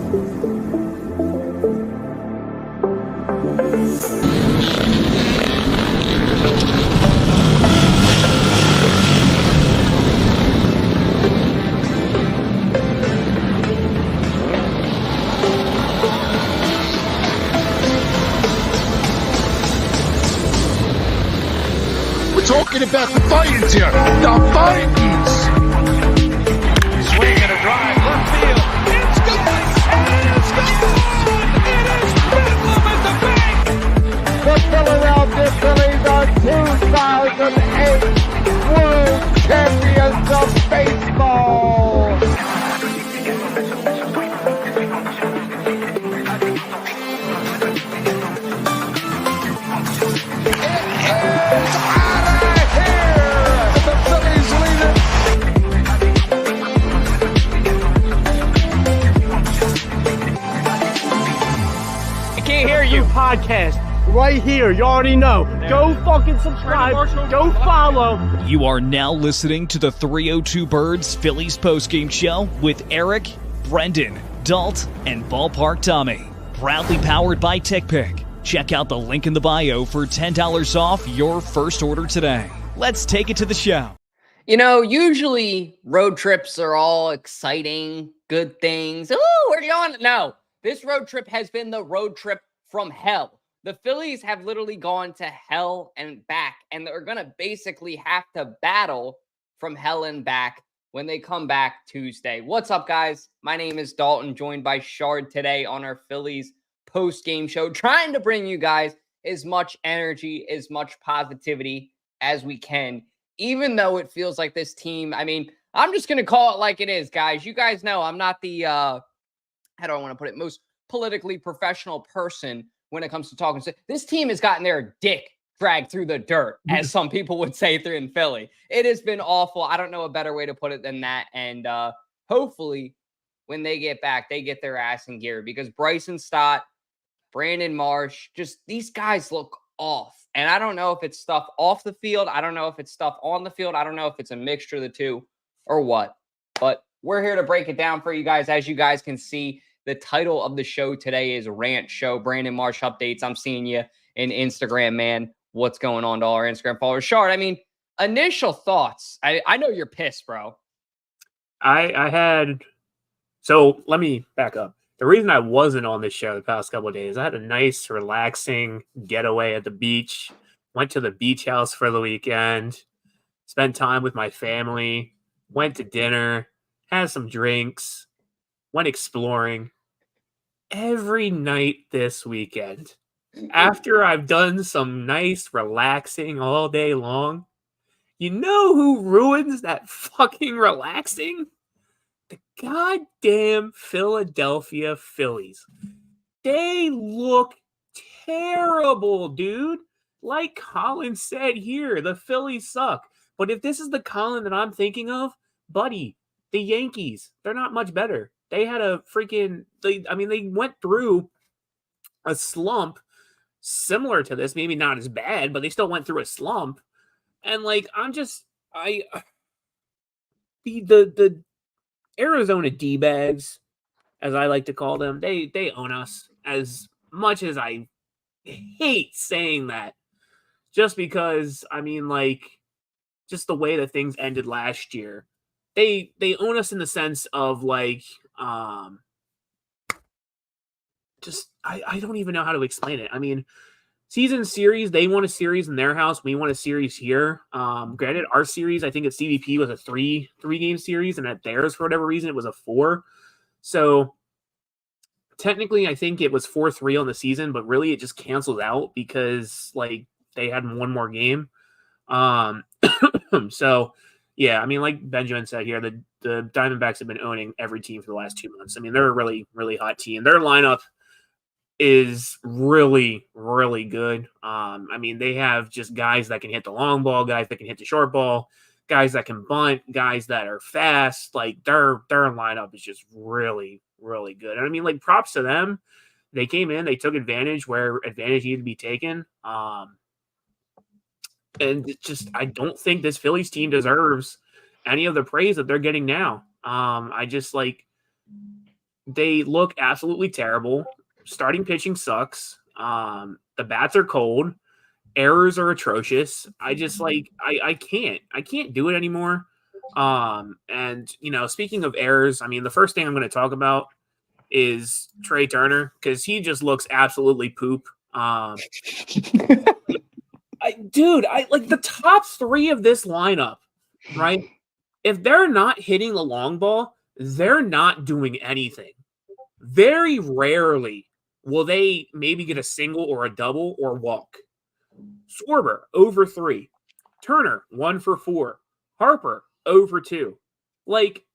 Talking about the Titans here. The Titans. Swing and a drive, left field. It's gone. It's gone. It is bedlam at the bank. The Philadelphia Phillies are 2008 World Champions of Baseball. Podcast right here. You already know. Go fucking subscribe. Go follow. You are now listening to the 302 Birds Phillies postgame show with Eric, Brendan, Dalt, and Ballpark Tommy. Proudly powered by TickPick. Check out the link in the bio for $10 off your first order today. Let's take it to the show. You know, usually road trips are all exciting, good things. Ooh, we're going. No, this road trip has been the road trip from hell. The Phillies have literally gone to hell and back, and they're going to basically have to battle from hell and back when they come back Tuesday. What's up, guys? My name is Dalton, joined by Shard today on our Phillies post-game show, trying to bring you guys as much energy, as much positivity as we can, even though it feels like this team, I mean, I'm just going to call it like it is, guys. You guys know I'm not the, how do I want to put it, most politically professional person when it comes to talking. So this team has gotten their dick dragged through the dirt, as some people would say through in Philly. It has been awful. I don't know a better way to put it than that. And hopefully when they get back, they get their ass in gear, because Bryce and Stott, Brandon Marsh, just these guys look off. And I don't know if it's stuff off the field. I don't know if it's stuff on the field. I don't know if it's a mixture of the two or what. But we're here to break it down for you guys. As you guys can see, the title of the show today is Rant Show. Brandon Marsh updates. I'm seeing you in Instagram, man. What's going on to all our Instagram followers? Shard, I mean, initial thoughts. I know you're pissed, bro. So let me back up. The reason I wasn't on this show the past couple of days, I had a nice, relaxing getaway at the beach. Went to the beach house for the weekend. Spent time with my family. Went to dinner. Had some drinks. Went exploring. Every night this weekend, after I've done some nice relaxing all day long, you know who ruins that fucking relaxing? The goddamn Philadelphia Phillies. They look terrible, dude. Like Colin said here, the Phillies suck. But if this is the Colin that I'm thinking of, buddy, the Yankees, they're not much better. They had a freaking, they went through a slump similar to this, maybe not as bad, but they still went through a slump. And like, the Arizona D-bags, as I like to call them, they own us, as much as I hate saying that, just because, I mean, like, just the way that things ended last year. They own us in the sense of like, I don't even know how to explain it. I mean, season series, they won a series in their house. We won a series here. Granted, our series, I think at CVP was a three game series, and at theirs, for whatever reason, it was a 4. So technically, I think it was 4-3 on the season, but really it just canceled out because like they had one more game. So yeah, I mean, like Benjamin said here, the Diamondbacks have been owning every team for the last 2 months. I mean, they're a really, really hot team. Their lineup is really, really good. I mean, they have just guys that can hit the long ball, guys that can hit the short ball, guys that can bunt, guys that are fast. Like their lineup is just really, really good. And I mean, like, props to them. They came in, they took advantage where advantage needed to be taken. And it's just, I don't think this Phillies team deserves any of the praise that they're getting now. I just like, They look absolutely terrible. Starting pitching sucks. The bats are cold. Errors are atrocious. I can't do it anymore. And speaking of errors, I mean, the first thing I'm going to talk about is Trey Turner because he just looks absolutely poop. I like the top three of this lineup, right? If they're not hitting the long ball, they're not doing anything. Very rarely will they maybe get a single or a double or walk. Schwarber, over 3. Turner, 1 for 4. Harper, over 2. Like,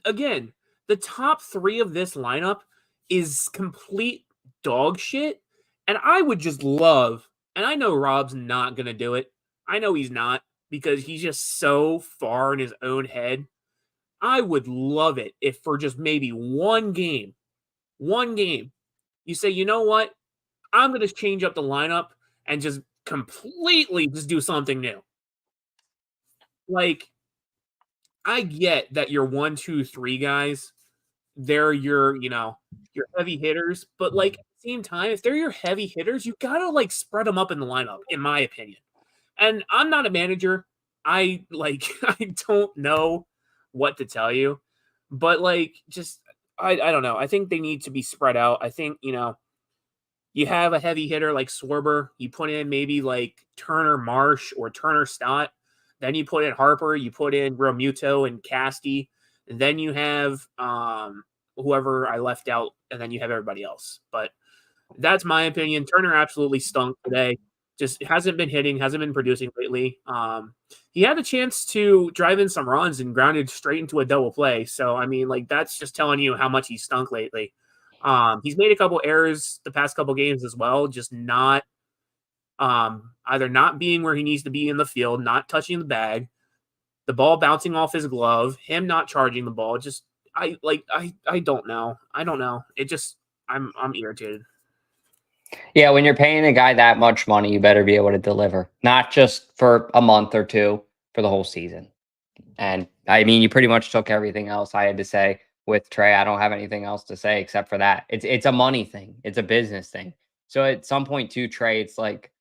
again, the top 3 of this lineup is complete dog shit. And I would just love, and I know Rob's not going to do it. I know he's not because he's just so far in his own head. I would love it if for just maybe one game, you say, you know what? I'm going to change up the lineup and just completely just do something new. Like, I get that your 1, 2, 3 guys, they're your heavy hitters, but like at the same time, if they're your heavy hitters, you gotta like spread them up in the lineup, in my opinion. And I'm not a manager. I I don't know what to tell you, but like just I don't know. I think they need to be spread out. I think, you have a heavy hitter like Schwarber, you put in maybe like Turner Marsh or Turner Stott. Then you put in Harper, you put in Romuto and Casty. And then you have whoever I left out, and then you have everybody else. But that's my opinion. Turner absolutely stunk today. Just hasn't been hitting, hasn't been producing lately. He had the chance to drive in some runs and grounded straight into a double play. So, I mean, like, that's just telling you how much he stunk lately. He's made a couple errors the past couple games as well, just not either not being where he needs to be in the field, not touching the bag, the ball bouncing off his glove, him not charging the ball. Just I don't know. I don't know. It just I'm irritated. Yeah, when you're paying a guy that much money, you better be able to deliver, not just for a month or two, for the whole season. And I mean, you pretty much took everything else I had to say with Trey. I don't have anything else to say except for that. It's a money thing. It's a business thing. So at some point too, Trey, it's like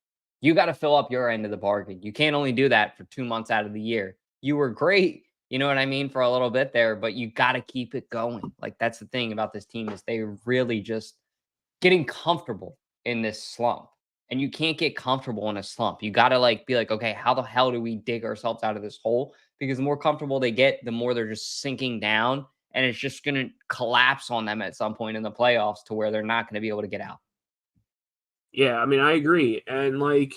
you got to fill up your end of the bargain. You can't only do that for 2 months out of the year. You were great, you know what I mean, for a little bit there, but you got to keep it going. Like that's the thing about this team is they really just getting comfortable in this slump. And you can't get comfortable in a slump. You got to like be like, okay, how the hell do we dig ourselves out of this hole? Because the more comfortable they get, the more they're just sinking down. And it's just going to collapse on them at some point in the playoffs to where they're not going to be able to get out. Yeah, I mean, I agree. And like,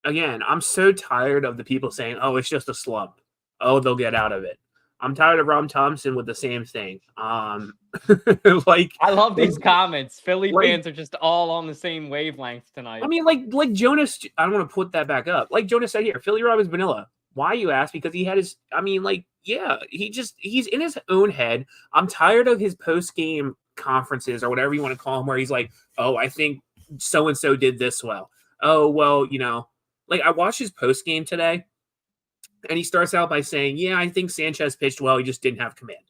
again, I'm so tired of the people saying, oh, it's just a slump. Oh, they'll get out of it. I'm tired of Rob Thompson with the same thing. Like I love these comments. Philly fans are just all on the same wavelength tonight. I mean, like Jonas, I don't want to put that back up. Like Jonas said here, Philly Rob is vanilla. Why, you ask? Because he had his, I mean, like, yeah, he's in his own head. I'm tired of his post-game conferences or whatever you want to call them, where he's like, oh, I think so-and-so did this well. Oh, well, like I watched his post-game today, and he starts out by saying, yeah, I think Sanchez pitched well. He just didn't have command.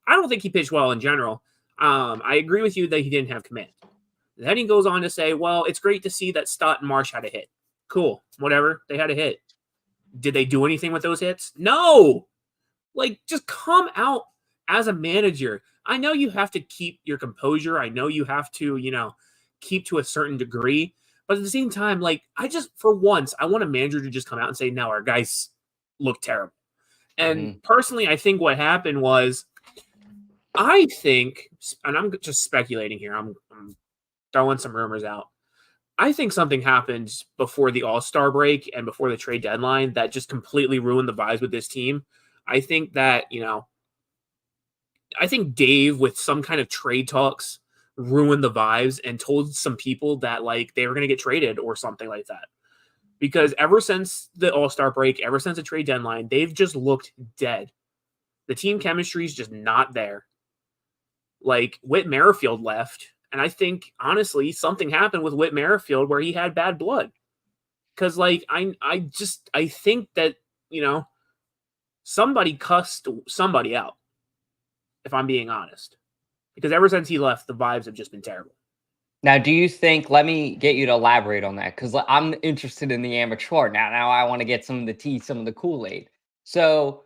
I don't think he pitched well in general. I agree with you that he didn't have command. Then he goes on to say, well, it's great to see that Stott and Marsh had a hit. Cool. Whatever. They had a hit. Did they do anything with those hits? No. Like, just come out as a manager. I know you have to keep your composure. I know you have to, keep to a certain degree. But at the same time, like, for once, I want a manager to just come out and say, no, our guys look terrible. And personally, I think what happened was, I think, and I'm just speculating here, I'm throwing some rumors out. I think something happened before the All-Star break and before the trade deadline that just completely ruined the vibes with this team. I think that, I think Dave with some kind of trade talks ruined the vibes and told some people that like they were going to get traded or something like that. Because ever since the All-Star break, ever since the trade deadline, they've just looked dead. The team chemistry is just not there. Like Whit Merrifield left. And I think, honestly, something happened with Whit Merrifield where he had bad blood. Because, like, I think that, somebody cussed somebody out, if I'm being honest. because ever since he left, the vibes have just been terrible. Now, do you think, let me get you to elaborate on that, because I'm interested in the amateur. Now I want to get some of the tea, some of the Kool-Aid. So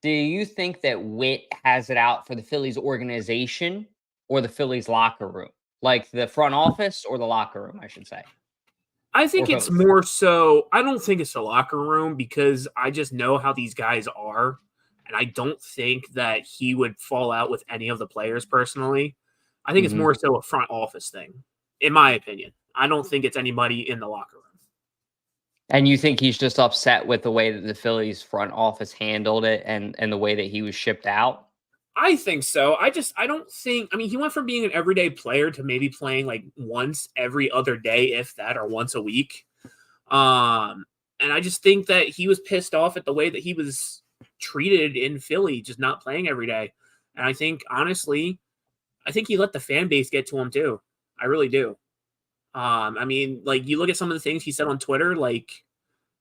do you think that Witt has it out for the Phillies organization or the Phillies locker room? Like the front office or the locker room, I should say. I think Or it's both. more so, I don't think it's the locker room because I just know how these guys are. And I don't think that he would fall out with any of the players personally. I think it's more so a front office thing, in my opinion. I don't think it's anybody in the locker room. And you think he's just upset with the way that the Phillies front office handled it and the way that he was shipped out? I think so. I don't think, I mean, he went from being an everyday player to maybe playing like once every other day, if that, or once a week. And I just think that he was pissed off at the way that he was treated in Philly, just not playing every day. And I think, honestly, I think he let the fan base get to him too. I really do. I mean, like, you look at some of the things he said on Twitter, like,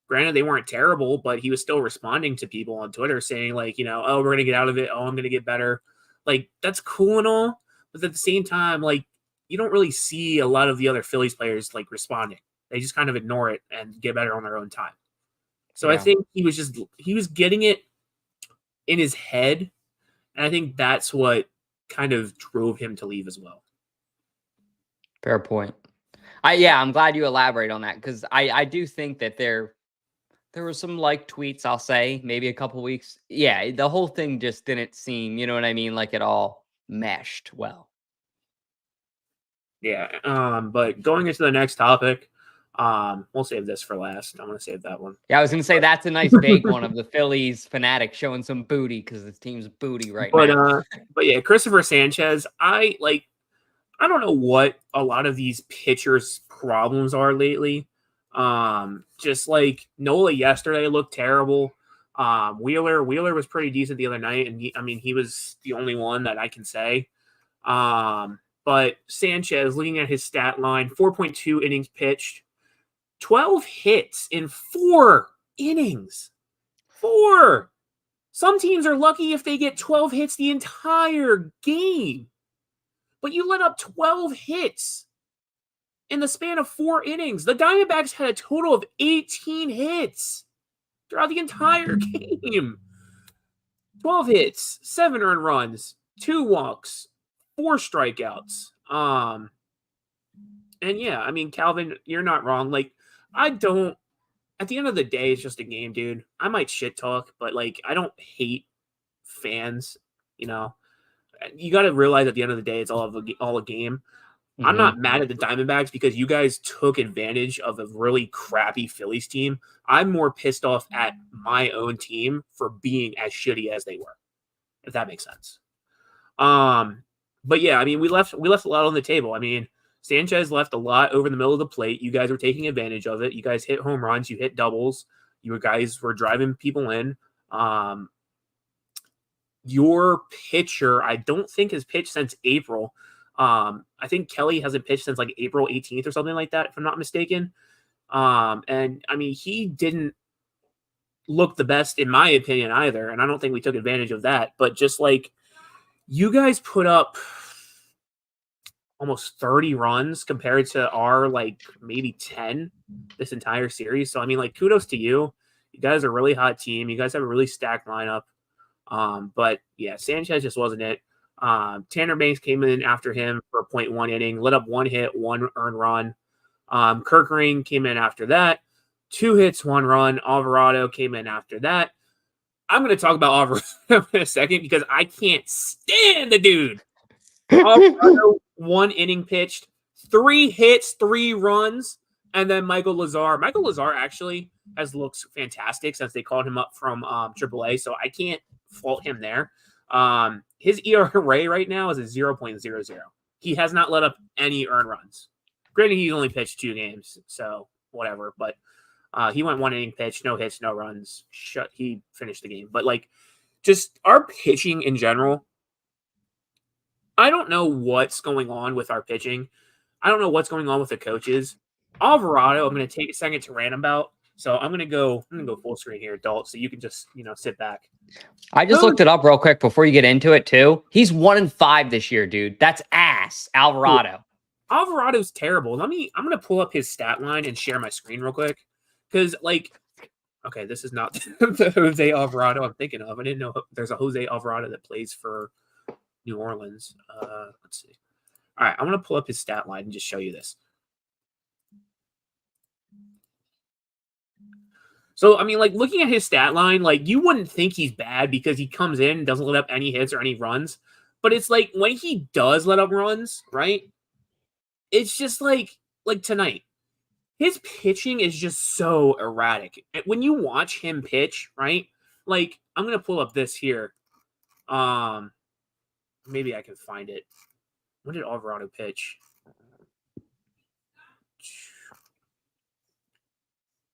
granted, they weren't terrible, but he was still responding to people on Twitter saying, like, you know, oh, we're going to get out of it. Oh, I'm going to get better. Like, that's cool and all. But at the same time, like, you don't really see a lot of the other Phillies players, like, responding. They just kind of ignore it and get better on their own time. So I think he was getting it in his head. And I think that's what kind of drove him to leave as well. Fair point. I'm glad you elaborate on that, because I do think that there were some like tweets, I'll say, maybe a couple weeks. Yeah, the whole thing just didn't seem, you know what I mean, like it all meshed well. Yeah. But going into the next topic, we'll save this for last. I'm going to save that one. Yeah, I was going to say that's a nice vague one of the Phillies fanatic showing some booty because the team's booty right now. But yeah, Christopher Sanchez, I don't know what a lot of these pitchers' problems are lately. Just like Nola yesterday looked terrible. Wheeler was pretty decent the other night, and he was the only one that I can say. But Sanchez, looking at his stat line, 4.2 innings pitched, 12 hits in 4 innings. 4. Some teams are lucky if they get 12 hits the entire game. But you let up 12 hits in the span of 4 innings. The Diamondbacks had a total of 18 hits throughout the entire game. 12 hits, 7 earned runs, 2 walks, 4 strikeouts. And yeah, I mean, Calvin, you're not wrong. Like, at the end of the day, it's just a game, dude. I might shit talk, but like, I don't hate fans, you know. You got to realize at the end of the day, it's all a game. Mm-hmm. I'm not mad at the Diamondbacks because you guys took advantage of a really crappy Phillies team. I'm more pissed off at my own team for being as shitty as they were, if that makes sense. But yeah, I mean, we left a lot on the table. I mean, Sanchez left a lot over the middle of the plate. You guys were taking advantage of it. You guys hit home runs. You hit doubles. You guys were driving people in. Your pitcher, I don't think has pitched since April. I think Kelly hasn't pitched since like April 18th or something like that, if I'm not mistaken. And I mean, he didn't look the best in my opinion either. And I don't think we took advantage of that. But just like, you guys put up almost 30 runs compared to our like maybe 10 this entire series. So I mean, like, kudos to you. You guys are a really hot team. You guys have a really stacked lineup. But yeah, Sanchez just wasn't it. Tanner Banks came in after him for a 0.1 inning, lit up 1 hit, 1 earned run. Kirkering came in after that, 2 hits, 1 run. Alvarado came in after that. I'm going to talk about Alvarado in a second because I can't stand the dude. Alvarado, 1 inning pitched, 3 hits, 3 runs, and then Michael Lazar. Michael Lazar actually has looked fantastic since they called him up from AAA, so I can't fault him there. His ERA right now is a 0.00. He has not let up any earned runs. Granted, he's only pitched 2 games, so whatever. But he went 1 inning pitch, no hits, no runs. He finished the game. But like, just our pitching in general, I don't know what's going on with our pitching. I don't know what's going on with the coaches. Alvarado, I'm going to take a second to rant about. So I'm gonna go full screen here, adult, so you can just sit back. I just looked it up real quick before you get into it too. He's 1-5 this year, dude. That's ass. Alvarado. Alvarado's terrible. I'm gonna pull up his stat line and share my screen real quick. Because okay, this is not the Jose Alvarado I'm thinking of. I didn't know there's a Jose Alvarado that plays for New Orleans. Let's see. All right, I'm gonna pull up his stat line and just show you this. So, I mean, looking at his stat line, you wouldn't think he's bad because he comes in and doesn't let up any hits or any runs. But it's when he does let up runs, right? It's just like tonight. His pitching is just so erratic. When you watch him pitch, right? I'm going to pull up this here. Maybe I can find it. When did Alvarado pitch?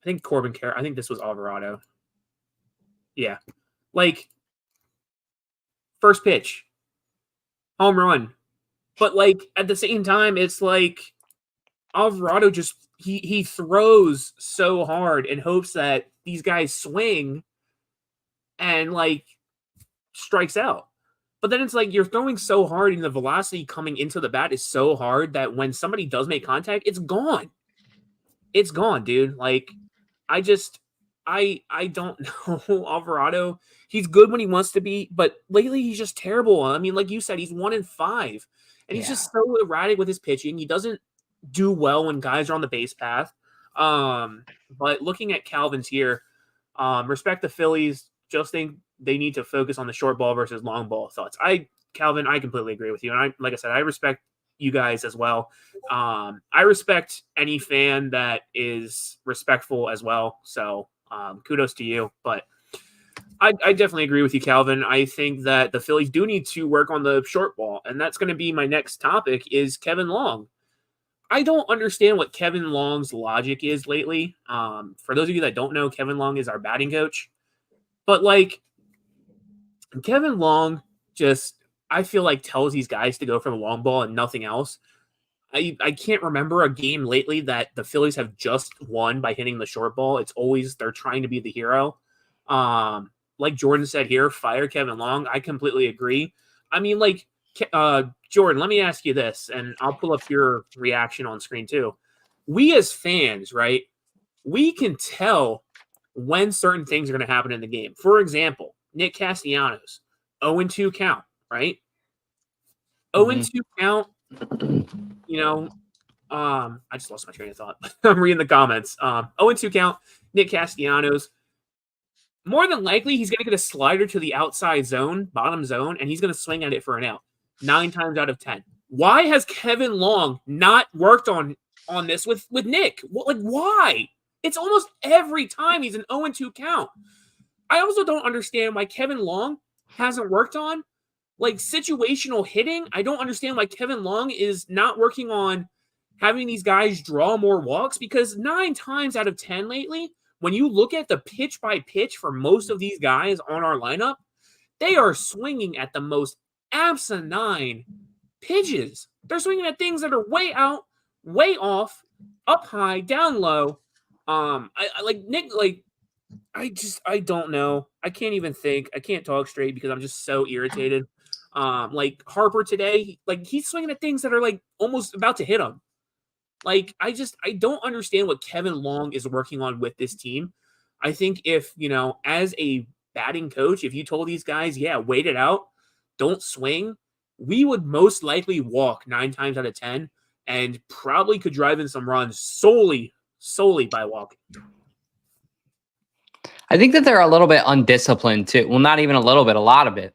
I think Corbin Carroll. I think this was Alvarado. Yeah. First pitch. Home run. But at the same time, it's Alvarado just he throws so hard in hopes that these guys swing and strikes out. But then it's you're throwing so hard and the velocity coming into the bat is so hard that when somebody does make contact, it's gone. It's gone, dude. I don't know Alvarado. He's good when he wants to be, but lately he's just terrible. I mean, like you said, he's 1-5. And he's just so erratic with his pitching. He doesn't do well when guys are on the base path. But looking at Calvin's here, respect the Phillies. Just think they need to focus on the short ball versus long ball thoughts. Calvin, I completely agree with you. And like I said, I respect you guys as well. I respect any fan that is respectful as well. So kudos to you. But I definitely agree with you, Calvin. I think that the Phillies do need to work on the short ball. And that's going to be my next topic is Kevin Long. I don't understand what Kevin Long's logic is lately. For those of you that don't know, Kevin Long is our batting coach. But Kevin Long just, I feel tells these guys to go for the long ball and nothing else. I can't remember a game lately that the Phillies have just won by hitting the short ball. It's always they're trying to be the hero. Like Jordan said here, fire Kevin Long. I completely agree. I mean, Jordan, let me ask you this, and I'll pull up your reaction on screen too. We as fans, right, we can tell when certain things are going to happen in the game. For example, Nick Castellanos, 0-2 count, right? 0-2 count, I just lost my train of thought. I'm reading the comments. 0-2 count, Nick Castellanos. More than likely, he's going to get a slider to the outside zone, bottom zone, and he's going to swing at it for an out 9 times out of 10. Why has Kevin Long not worked on this with Nick? Why? It's almost every time he's an 0-2 count. I also don't understand why Kevin Long hasn't worked on situational hitting. I don't understand why Kevin Long is not working on having these guys draw more walks because 9 times out of 10 lately, when you look at the pitch by pitch for most of these guys on our lineup, they are swinging at the most asinine pitches. They're swinging at things that are way out, way off, up high, down low. I don't know. I can't even think. I can't talk straight because I'm just so irritated. Harper today, he's swinging at things that are almost about to hit him. I don't understand what Kevin Long is working on with this team. I think if, as a batting coach, if you told these guys, wait it out, don't swing, we would most likely walk 9 times out of 10 and probably could drive in some runs solely by walking. I think that they're a little bit undisciplined too. Well, not even a little bit, a lot of it.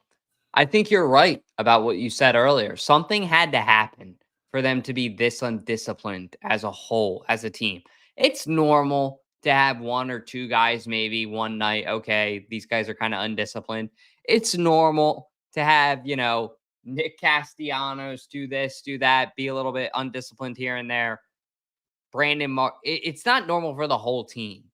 I think you're right about what you said earlier. Something had to happen for them to be this undisciplined as a whole, as a team. It's normal to have 1 or 2 guys, maybe one night. Okay, these guys are kind of undisciplined. It's normal to have, Nick Castellanos do this, do that, be a little bit undisciplined here and there. It's not normal for the whole team.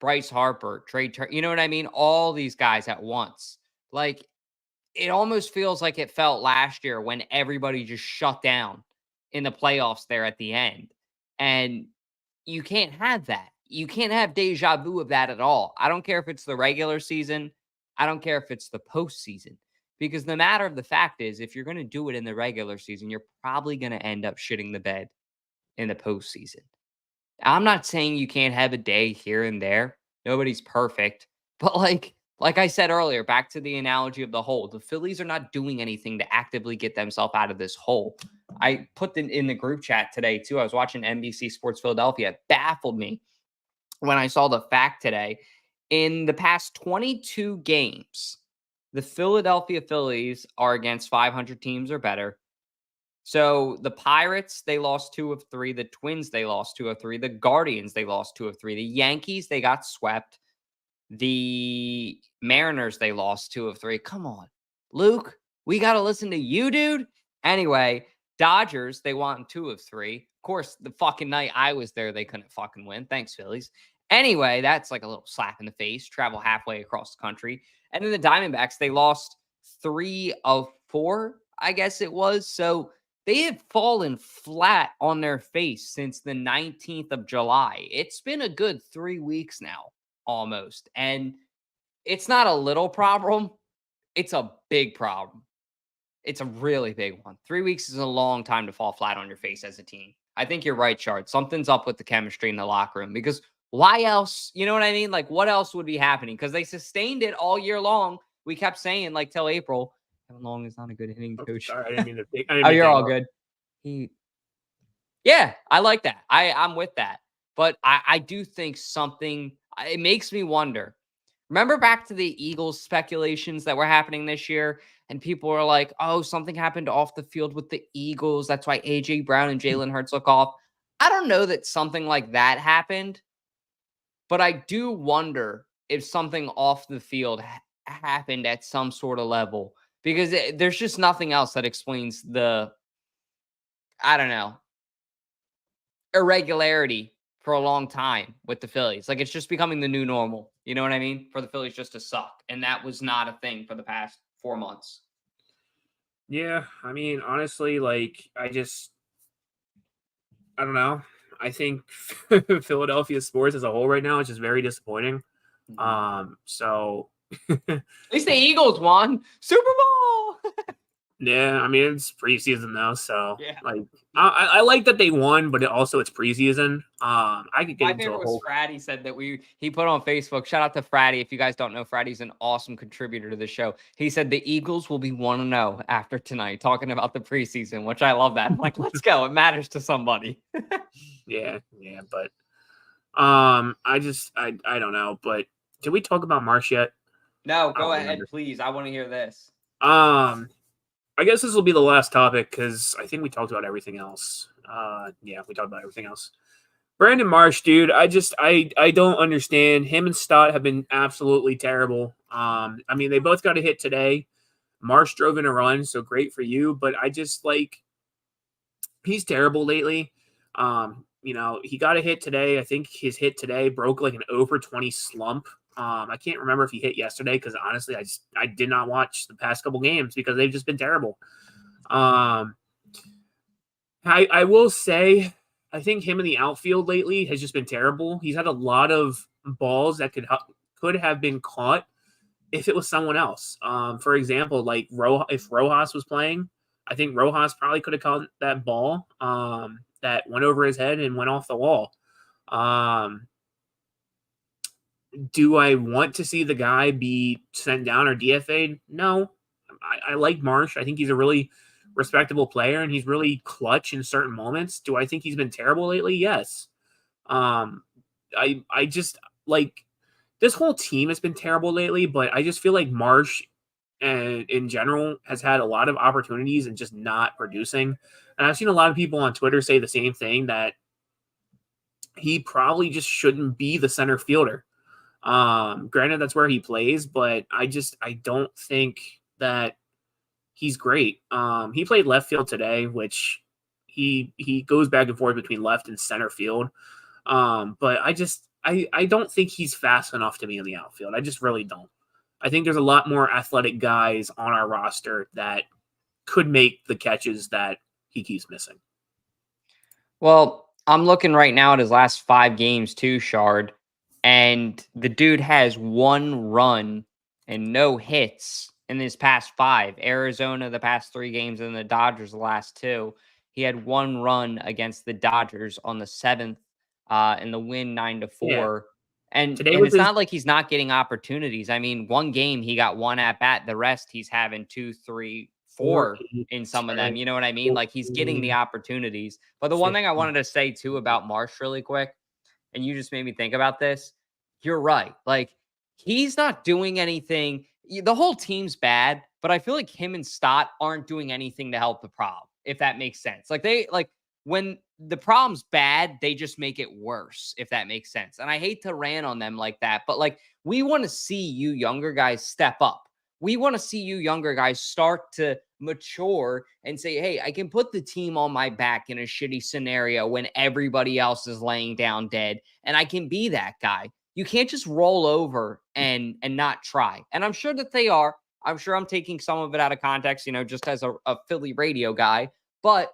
Bryce Harper, you know what I mean? All these guys at once. It almost feels like it felt last year when everybody just shut down in the playoffs there at the end. And you can't have that. you can't have deja vu of that at all. I don't care if it's the regular season. I don't care if it's the postseason. Because the matter of the fact is, if you're going to do it in the regular season, you're probably going to end up shitting the bed in the postseason. I'm not saying you can't have a day here and there. Nobody's perfect. But like I said earlier, back to the analogy of the hole, the Phillies are not doing anything to actively get themselves out of this hole. I put in the group chat today, too. I was watching NBC Sports Philadelphia. It baffled me when I saw the fact today. In the past 22 games, the Philadelphia Phillies are against 500 teams or better. So the Pirates, they lost 2 of 3. The Twins, they lost 2 of 3. The Guardians, they lost 2 of 3. The Yankees, they got swept. The Mariners, they lost 2 of 3. Come on, Luke, we got to listen to you, dude. Anyway, Dodgers, they won 2 of 3. Of course, the fucking night I was there, they couldn't fucking win. Thanks, Phillies. Anyway, that's like a little slap in the face. Travel halfway across the country. And then the Diamondbacks, they lost 3 of 4, I guess it was. So they have fallen flat on their face since the 19th of July. It's been a good 3 weeks now, almost. And it's not a little problem. It's a big problem. It's a really big one. 3 weeks is a long time to fall flat on your face as a team. I think you're right, Shard. Something's up with the chemistry in the locker room because why else? You know what I mean? Like, what else would be happening? Because they sustained it all year long. We kept saying, like, till April, Kevin Long is not a good hitting coach. Sorry, I didn't mean to think. Oh, you're all good. Yeah, I like that. I'm with that. But I do think something, it makes me wonder. Remember back to the Eagles speculations that were happening this year? And people were like, oh, something happened off the field with the Eagles. That's why A.J. Brown and Jalen Hurts look off. I don't know that something like that happened. But I do wonder if something off the field happened at some sort of level. Because there's just nothing else that explains the, I don't know, irregularity for a long time with the Phillies. Like, it's just becoming the new normal. You know what I mean? For the Phillies just to suck. And that was not a thing for the past 4 months. Yeah, I mean, honestly, like, I don't know. I think Philadelphia sports as a whole right now is just very disappointing. So at least the Eagles won Super Bowl. Yeah, I mean, it's preseason though, so yeah. Like I like that they won, but it's preseason. I could get My into favorite a whole. was Fratty said that he put on Facebook. Shout out to Fratty. If you guys don't know, Fratty's an awesome contributor to the show. He said the Eagles will be 1-0 after tonight, talking about the preseason, which I love that. I'm like, let's go. It matters to somebody. yeah, but I don't know. But did we talk about Marsh yet? No, go don't ahead, remember. please. I want to hear this. I guess this will be the last topic because I think we talked about everything else. Yeah, we talked about everything else. Brandon Marsh, dude, I don't understand. Him and Stott have been absolutely terrible. I mean, they both got a hit today. Marsh drove in a run, so great for you. But I just he's terrible lately. He got a hit today. I think his hit today broke like an over 20 slump. I can't remember if he hit yesterday because honestly, I did not watch the past couple games because they've just been terrible. I will say, I think him in the outfield lately has just been terrible. He's had a lot of balls that could have been caught if it was someone else. For example, like if Rojas was playing, I think Rojas probably could have caught that ball that went over his head and went off the wall. Do I want to see the guy be sent down or DFA'd? No. I like Marsh. I think he's a really respectable player, and he's really clutch in certain moments. Do I think he's been terrible lately? Yes. I just this whole team has been terrible lately, but I just feel like Marsh and in general has had a lot of opportunities and just not producing. And I've seen a lot of people on Twitter say the same thing, that he probably just shouldn't be the center fielder. Granted, that's where he plays, but I don't think that he's great. He played left field today, which he goes back and forth between left and center field. But I don't think he's fast enough to be in the outfield. I just really don't. I think there's a lot more athletic guys on our roster that could make the catches that he keeps missing. Well, I'm looking right now at his last 5 games too, Shard, and the dude has 1 run and no hits in his past 5. Arizona the past 3 games and the Dodgers the last 2. He had 1 run against the Dodgers on the 7th in the win Yeah. 9-4. And Today and was it's his not like he's not getting opportunities. I mean, one game he got 1 at bat, the rest he's having 2, 3, 4, 4 8, in some of 10, them. You know what I mean? Like he's getting the 14, opportunities. But the one thing I 15. wanted to say too about Marsh really quick, and you just made me think about this. You're right. Like he's not doing anything. The whole team's bad, but I feel like him and Stott aren't doing anything to help the problem, if that makes sense. Like when the problem's bad, they just make it worse, if that makes sense. And I hate to rant on them like that, but like we want to see you younger guys step up. We want to see you younger guys start to mature and say, hey, I can put the team on my back in a shitty scenario when everybody else is laying down dead, and I can be that guy. You can't just roll over and not try. And I'm sure that they are. I'm sure I'm taking some of it out of context, just as a Philly radio guy. But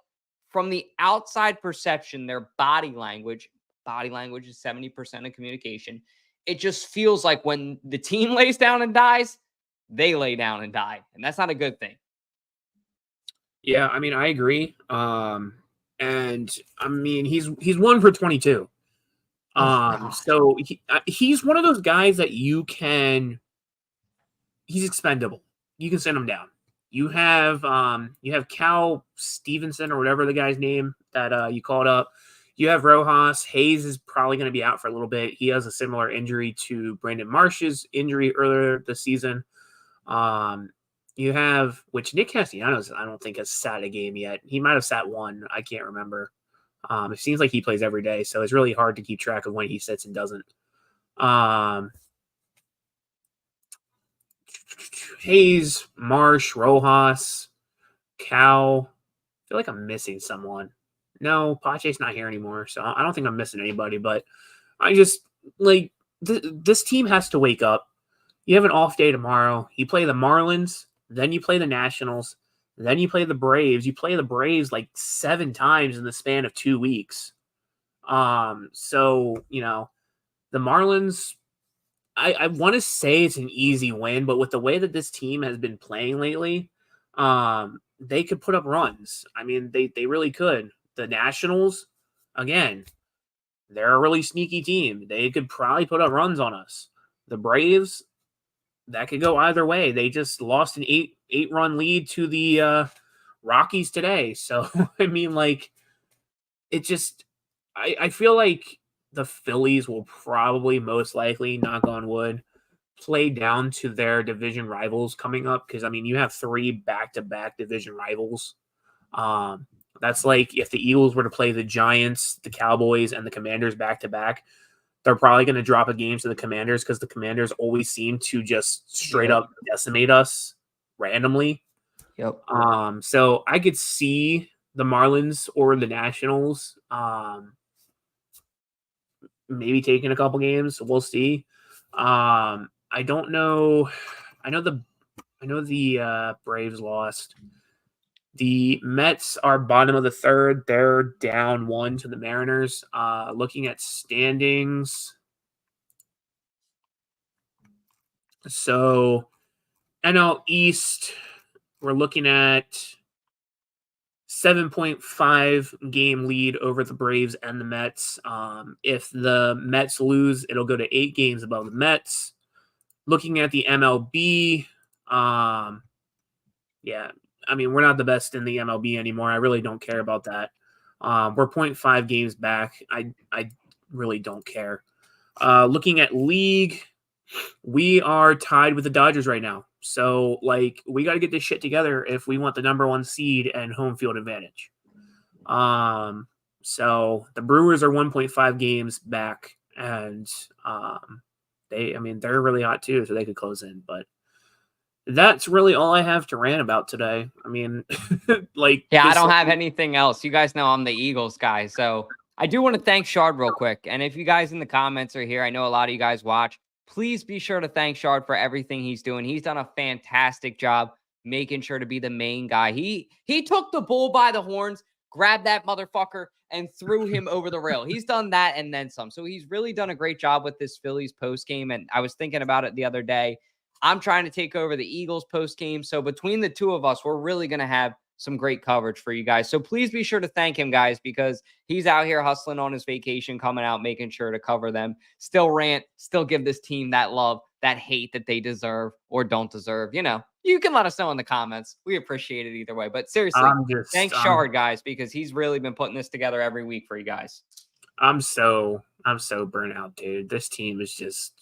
from the outside perception, their body language is 70% of communication. It just feels like when the team lays down and dies, they lay down and die. And that's not a good thing. Yeah, I mean, I agree. And I mean, he's 1 for 22. So he's one of those guys that he's expendable. You can send him down. You have Cal Stevenson or whatever the guy's name that you called up. You have Rojas. Hayes is probably going to be out for a little bit. He has a similar injury to Brandon Marsh's injury earlier this season. You have, which Nick Castellanos, I don't think has sat a game yet. He might have sat one. I can't remember. It seems like he plays every day, so it's really hard to keep track of when he sits and doesn't. Hayes, Marsh, Rojas, Cal. I feel like I'm missing someone. No, Pache's not here anymore, so I don't think I'm missing anybody, but I just, like, this team has to wake up. You have an off day tomorrow. You play the Marlins, then you play the Nationals, then you play the Braves. You play the Braves like 7 times in the span of 2 weeks. So, the Marlins, I want to say it's an easy win, but with the way that this team has been playing lately, they could put up runs. I mean, they really could. The Nationals, again, they're a really sneaky team. They could probably put up runs on us. The Braves, that could go either way. They just lost an 8-run lead to the Rockies today. So, I mean, like, it just, I feel like the Phillies will probably most likely, knock on wood, play down to their division rivals coming up. Because, I mean, you have 3 back-to-back division rivals. That's like if the Eagles were to play the Giants, the Cowboys, and the Commanders back-to-back, they're probably going to drop a game to the Commanders because the Commanders always seem to just straight up decimate us randomly. Yep. So I could see the Marlins or the Nationals maybe taking a couple games. We'll see. I don't know. I know the Braves lost. The Mets are bottom of the 3rd. They're down 1 to the Mariners. Looking at standings. So, NL East, we're looking at 7.5 game lead over the Braves and the Mets. If the Mets lose, it'll go to 8 games above the Mets. Looking at the MLB, yeah, I mean, we're not the best in the MLB anymore. I really don't care about that. We're 0.5 games back. I really don't care. Looking at league, we are tied with the Dodgers right now. So, like, we got to get this shit together if we want the number 1 seed and home field advantage. So the Brewers are 1.5 games back, and they're really hot too, so they could close in. But that's really all I have to rant about today. I mean, I don't have anything else. You guys know I'm the Eagles guy, so I do want to thank Shard real quick. And if you guys in the comments are here, I know a lot of you guys watch. Please be sure to thank Shard for everything he's doing. He's done a fantastic job making sure to be the main guy. He took the bull by the horns. grabbed that motherfucker and threw him over the rail. He's done that and then some. So he's really done a great job with this Phillies post game. And I was thinking about it the other day. I'm trying to take over the Eagles post game. So between the two of us, we're really going to have some great coverage for you guys. So please be sure to thank him, guys, because he's out here hustling on his vacation, coming out, making sure to cover them. Still rant, still give this team that love, that hate that they deserve or don't deserve. You know, you can let us know in the comments. We appreciate it either way. But seriously, thanks Shard, guys, because he's really been putting this together every week for you guys. I'm so burnt out, dude. This team is just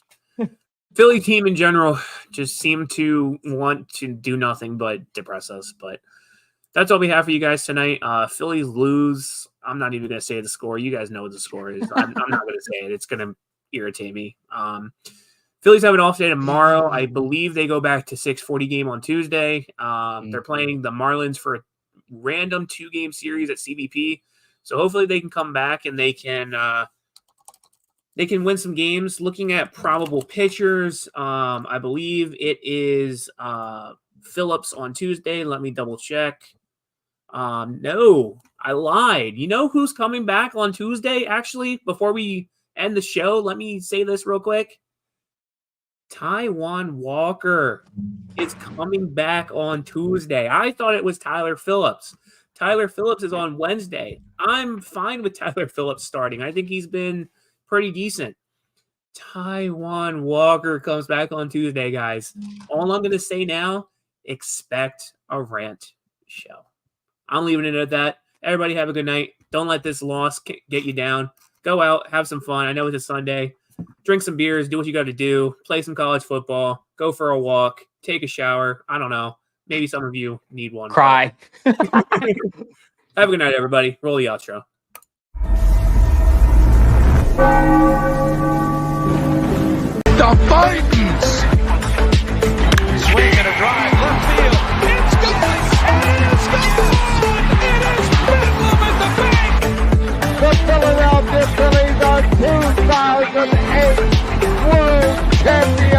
Philly team in general just seem to want to do nothing but depress us. But that's all we have for you guys tonight. Phillies lose. I'm not even going to say the score. You guys know what the score is. I'm not going to say it. It's going to irritate me. Phillies have an off day tomorrow. I believe they go back to 6:40 game on Tuesday. They're playing the Marlins for a random 2-game series at CBP. So hopefully they can come back and they can win some games. Looking at probable pitchers, I believe it is Phillips on Tuesday. Let me double check. No, I lied. You know who's coming back on Tuesday? Actually, before we end the show, let me say this real quick. Taijuan Walker is coming back on Tuesday. I thought it was Tyler Phillips. Tyler Phillips is on Wednesday. I'm fine with Tyler Phillips starting. I think he's been pretty decent. Taijuan Walker comes back on Tuesday, guys. All I'm going to say now, expect a rant show. I'm leaving it at that. Everybody have a good night. Don't let this loss get you down. Go out, have some fun. I know it's a Sunday. Drink some beers, do what you got to do, play some college football, go for a walk, take a shower. I don't know. Maybe some of you need one. Cry. Have a good night, everybody. Roll the outro. The Vikings! Swing and a drive, left field. It's gone! And it's gone! It is Bedlam at the bank! The Philadelphia Phillies are 2008 World Champions.